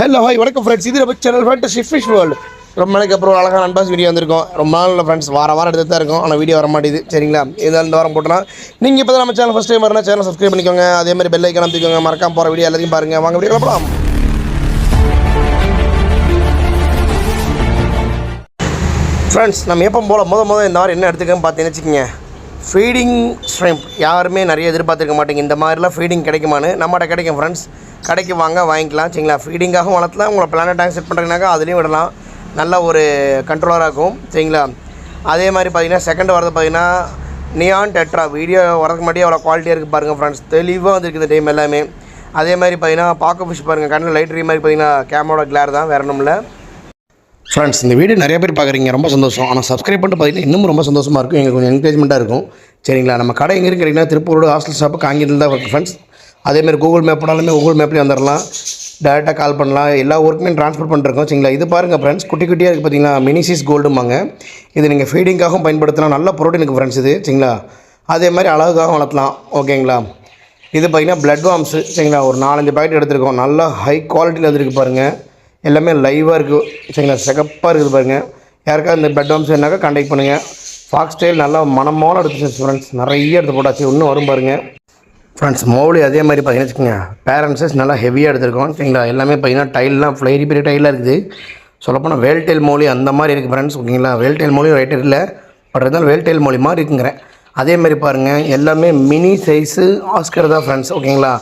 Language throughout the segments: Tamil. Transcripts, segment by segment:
ஹலோ ஹாய் வணக்கம் ஃப்ரெண்ட்ஸ். இது நம்ம சேனல் ஃபேண்டஸி ஃபிஷ் வேர்ல்டு. ரொம்ப நாளைக்கு அப்புறம் ஒரு அழகான அன்பாக்ஸ் வீடியோ வந்திருக்கோம். ரொம்ப நாள் ஃப்ரெண்ட்ஸ் வாரம் எடுத்து தான் இருக்கும், ஆனால் வீடியோ வர மாட்டேது. சரிங்களா, இந்த வாரம் போட்டோன்னா நீங்கள் இப்போ தான் நம்ம சேனல் ஃபஸ்ட் டைம் வரணும், சேனல் சப்ஸ்கிரைப் பண்ணிக்கோங்க. அதே மாதிரி பெல் ஐக்கான் அமைச்சிக்கோங்க. மறக்காம போகிற வீடியோ எல்லாத்தையும் பாருங்கள். வாங்க வீடியோ போகலாம். ஃப்ரெண்ட்ஸ், நம்ம எப்போ போல முதல் இந்த வாரம் என்ன எடுத்துக்கன்னு பார்த்தீங்கன்னு வச்சுக்கோங்க, ஃபீடிங் ஷ்ரிம்ப். யாருமே நிறைய எதிர்பார்த்துருக்க மாட்டேங்க இந்த மாதிரிலாம் ஃபீடிங் கிடைக்குமான்னு. நம்மகிட்ட கிடைக்கும் ஃப்ரெண்ட்ஸ். கடைக்கு வாங்க வாங்கிக்கலாம். சரிங்களா, ஃபீடிங்காகவும் வளர்த்தலாம். உங்களை பிளானட் டேங்க் செட் பண்ணுறீங்கனாக்கா அதுலேயும் விடலாம். நல்ல ஒரு கண்ட்ரோலராக இருக்கும். சரிங்களா, அதே மாதிரி பார்த்தீங்கன்னா செகண்ட் வரது பார்த்தீங்கன்னா நியான் டெட்ரா. வீடியோ வரதுக்கு முன்னாடி அவ்வளோ குவாலிட்டியாக இருக்குது பாருங்கள் ஃப்ரெண்ட்ஸ். தெளிவாக வந்துருக்குது டைம் எல்லாமே. அதே மாதிரி பார்த்தீங்கன்னா பாக்க ஃபிஷ் பாருங்கள், கண்ணில் லைட் ரீ மாதிரி பார்த்தீங்கன்னா கேமரோட கிளார் தான், வேறு ஒன்றும் இல்லை ஃப்ரெண்ட்ஸ். இந்த வீடியோ நிறைய பேர் பார்க்குறீங்க, ரொம்ப சந்தோஷம். ஆனால் சப்ஸ்கிரைப் பண்ணிட்டு பார்த்தீங்கன்னா இன்னும் ரொம்ப சந்தோஷமாக இருக்கும். எங்களுக்கு கொஞ்சம் என்கரேஜ்மெண்ட்டாக இருக்கும். சரிங்களா, நம்ம கடை எங்கே இருக்கு கேட்டிங்கன்னா திருப்பூரோட ஹாஸ்டல் ஷாப்பு காங்கியத்தில் தான் இருக்குது ஃப்ரெண்ட்ஸ். அதேமாதிரி கூகுள் மேப் போனாலுமே கூகுள் மேப்லேயும் வந்துடலாம். டேரெக்டாக கால் பண்ணலாம். எல்லா ஒர்க்குமே ட்ரான்ஸ்ஃபர் பண்ணிருக்கோம். சரிங்களா, இது பாருங்கள் ஃப்ரெண்ட்ஸ், குட்டி குட்டியாக இருக்குது பார்த்தீங்கன்னா, மினிசிஸ் கோல்டுமாங்க. இது நீங்கள் ஃபீடிங்காகவும் பயன்படுத்தலாம். நல்ல ப்ரோட்டீனுக்கு ஃப்ரெண்ட்ஸ் இது. சரிங்களா, அதே மாதிரி அழகாகவும் வளர்த்தலாம். ஓகேங்களா, இது பார்த்திங்கன்னா பிளட் வார்ம்ஸு. சரிங்களா, ஒரு 4-5 பாக்கெட் எடுத்துருக்கோம். நல்லா ஹை குவாலிட்டியில் வந்துருக்கு பாருங்கள். எல்லாமே லைவாக இருக்குது. சரிங்களா, சிகப்பாக இருக்குது பாருங்கள். யாருக்காவது இந்த பிளட் வார்ம்ஸ் என்னாக்கா கான்டாக்ட் பண்ணுங்கள். ஃபாக்ஸ் ஸ்டைல் நல்லா மனமோல எடுத்துச்சு ஃப்ரெண்ட்ஸ். நிறைய எடுத்து போட்டாச்சு, இன்னும் வரும் பாருங்கள் ஃப்ரெண்ட்ஸ். மோலி அதே மாதிரி பார்த்தீங்கன்னு வச்சுக்கோங்க, பேரண்ட்ஸஸ் நல்லா ஹெவியாக எடுத்துருக்கோம். சரிங்களா, எல்லாமே பார்த்தீங்கன்னா டைல்லாம் ஃப்ளைரி பெரிய டைலாக இருக்குது. சொல்லப்போனால் வேல்டெயில் மோலி அந்த மாதிரி இருக்குது ஃப்ரெண்ட்ஸ். ஓகேங்களா, வேல்டெயில் மோலி ரைட்டர் இல்லை, பட் இருந்தாலும் வேல்டெயில் மோலி மாதிரி இருக்குங்கிறேன். அதே மாதிரி பாருங்கள், எல்லாமே மினி சைஸு ஆஸ்கர் தான் ஃப்ரெண்ட்ஸ். ஓகேங்களா,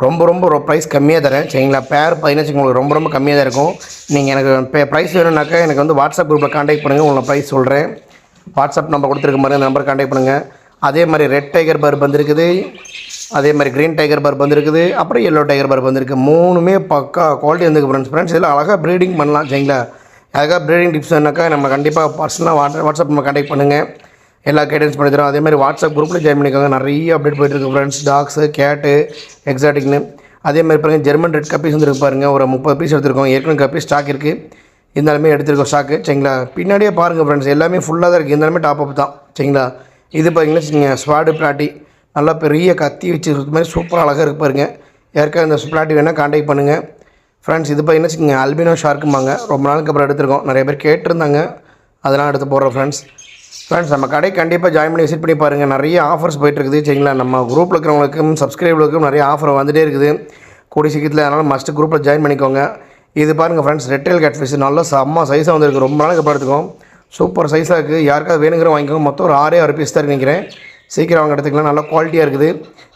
ரொம்ப ப்ரைஸ் கம்மியாக தரேன். சரிங்களா, பேர் பார்த்தீங்கன்னா உங்களுக்கு ரொம்ப கம்மியாக தான் இருக்கும். நீங்கள் எனக்கு ப்ரைஸ் வேணும்னாக்கா எனக்கு வந்து வாட்ஸ்அப் குரூப்பில் கான்டாக்ட் பண்ணுங்கள். உங்களுக்கு ப்ரைஸ் சொல்கிறேன். வாட்ஸ்அப் நம்பர் கொடுத்துருக்க மாதிரி அந்த நம்பர் கான்டாக்ட் பண்ணுங்கள். அதே மாதிரி ரெட் டைகர் பர்ப் வந்துருக்குது. அதே மாதிரி க்ரீன் டைகர் பர்ப் வந்துருக்குது. அப்புறம் எல்லோ டைகர் பர்ப் வந்துருக்கு. மூணுமே பக்கா குவாலிட்டி வந்துருக்கு ஃப்ரெண்ட்ஸ். இதில் அழகாக ப்ரீடிங் பண்ணலாம். சரிங்களா, அழகாக ப்ரீடிங் டிப்ஸ் வேணாக்கா நம்ம கண்டிப்பாக பர்சனலாக வாட்ஸ்அப் நம்ம கான்டாக்ட் பண்ணுங்கள். எல்லா கைடன்ஸ் பண்ணி தரோம். அதே மாதிரி வாட்ஸ்அப் குரூப்பில் ஜாயின் பண்ணிக்கோங்க. நிறைய அப்டேட் போய்ட்டுருக்கு ஃப்ரெண்ட்ஸ். டாக்ஸு, கேட்டு, எக்ஸாட்டிக்னு. அதே மாதிரி பாருங்கள், ஜெர்மன் ரெட் கப்பீஸ் வந்துருக்கு பாருங்கள். ஒரு 30 பீஸ் எடுத்துருக்கோம். ஏற்கனவே கப்பீஸ் ஸ்டாக் இருக்குது. இருந்தாலுமே எடுத்துருக்கோம் ஸ்டாக்கு. சரிங்களா, பின்னாடியே பாருங்கள் ஃப்ரெண்ட்ஸ், எல்லாமே ஃபுல்லாக தான் இருக்குது. இருந்தாலுமே டாப் அப் தான். சரிங்களா, இது பார்த்தீங்கன்னா ஸ்வாடு பிளாட்டி. நல்லா பெரிய கத்தி வச்சுருக்க மாதிரி சூப்பராக அழகாக இருக்குது பாருங்கள். யாருக்காவது இந்த பிளாட்டி வேணால் கான்டாக்ட் பண்ணுங்கள் ஃப்ரெண்ட்ஸ். இது பார்த்தீங்கன்னா அல்பினோ ஷார்க்குமாங்க. ரொம்ப நாளுக்கு அப்புறம் எடுத்துருக்கோம். நிறைய பேர் கேட்டிருந்தாங்க, அதெல்லாம் எடுத்து போடுறோம் ஃப்ரெண்ட்ஸ். நம்ம கடை கண்டிப்பாக ஜாயின் பண்ணி விசிட் பண்ணி பாருங்கள். நிறைய ஆஃபர்ஸ் போய்ட்டுருக்குது. சரிங்களா, நம்ம குரூப்பில் இருக்கிறவங்களுக்கும் சப்ஸ்கிரைபர்களுக்கும் நிறைய ஆஃபர் வந்துகிட்டே இருக்குது கூடி சீக்கிரத்தில். அதனால் மஸ்ட்டு குரூப்பில் ஜாயின் பண்ணிக்கோங்க. இது பாருங்கள் ஃப்ரெண்ட்ஸ், ரெட்டைல் கேட் ஃபிஷ் நல்லா செம்ம சைஸாக வந்துருக்கு. ரொம்ப நாளைக்கு அப்புறம் எடுத்துக்கோம். சூப்பர் சைஸாக இருக்குது. யாருக்காவது வேணுங்கிற வாங்கிக்கோங்க. மொத்தம் ஒரு 6 பீஸ் தான் நினைக்கிறேன். சீக்கிரம் வாங்க எடுத்துக்கலாம். நல்லா குவாலிட்டியாக இருக்குது.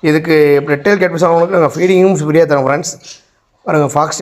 இதுக்கு ரெட்டைல் கேட் ஃபிஷ் அவங்களுக்கு நாங்கள் ஃபீடிங்கும் ஃப்ரீயாக தரோம் ஃப்ரெண்ட்ஸ். பாருங்கள், ஃபாக்ஸ்